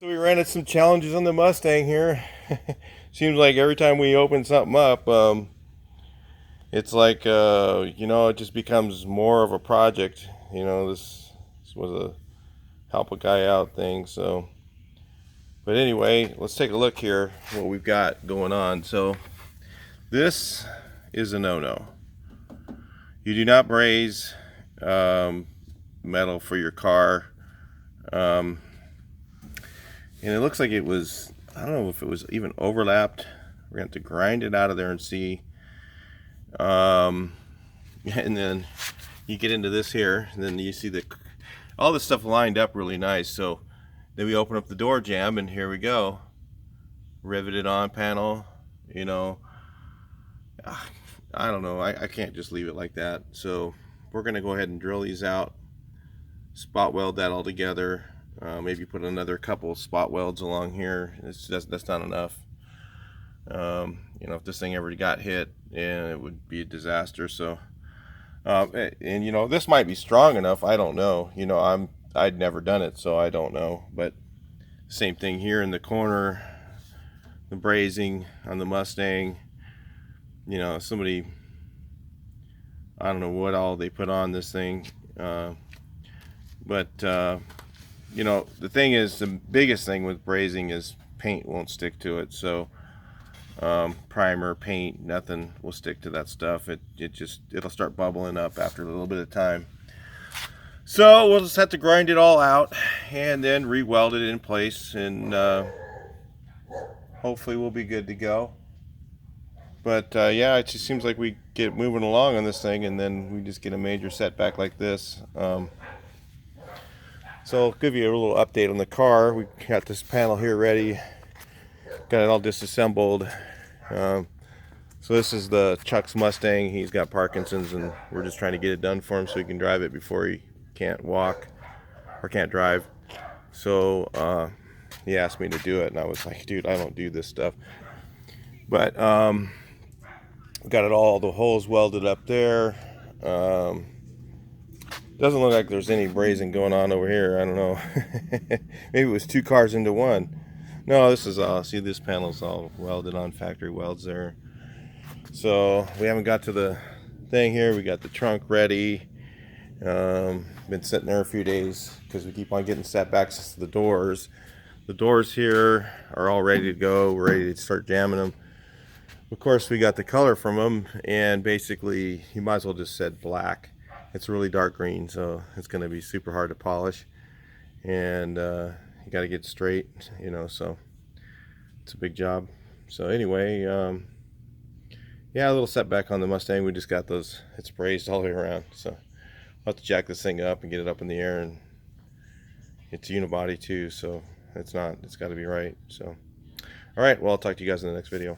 So we ran into some challenges on the Mustang here. Seems like every time we open something up, it's like it just becomes more of a project. This was a help a guy out thing. So, but anyway, let's take a look here what we've got going on. So this is a no-no. You do not braze metal for your car. And it looks like it was, I don't know if it was even overlapped. We're going to have to grind it out of there and see. And then you get into this here, and then you see all this stuff lined up really nice. So then we open up the door jamb, and here we go. Riveted on panel, I don't know. I can't just leave it like that. So we're going to go ahead and drill these out, spot weld that all together. Maybe put another couple spot welds along here. That's not enough. If this thing ever got hit, it would be a disaster. So, this might be strong enough. I don't know. I'd never done it, so I don't know. But same thing here in the corner, the brazing on the Mustang. Somebody, I don't know what all they put on this thing, but the thing is, the biggest thing with brazing is paint won't stick to it. So primer, paint, nothing will stick to that stuff. It'll start bubbling up after a little bit of time. So we'll just have to grind it all out and then re-weld it in place, and hopefully we'll be good to go. But yeah, it just seems like we get moving along on this thing, and then we just get a major setback like this. So I'll give you a little update on the car. We got this panel here ready, got it all disassembled. So this is the Chuck's Mustang. He's got Parkinson's, and we're just trying to get it done for him so he can drive it before he can't walk or can't drive. So he asked me to do it, and I was like, dude, I don't do this stuff. But got it all, the holes welded up there. Doesn't look like there's any brazing going on over here. I don't know. Maybe it was two cars into one. No, this is all, see, this panel's all welded on, factory welds there. So we haven't got to the thing here. We got the trunk ready. Been sitting there a few days because we keep on getting setbacks to the doors. The doors here are all ready to go. We're ready to start jamming them. Of course, we got the color from them, and basically you might as well just said black. It's really dark green, so it's going to be super hard to polish, and you got to get straight, so it's a big job. So anyway, yeah, a little setback on the Mustang. We just got those, it's brazed all the way around, so I'll have to jack this thing up and get it up in the air, and it's unibody too, so it's got to be right. So all right, well, I'll talk to you guys in the next video.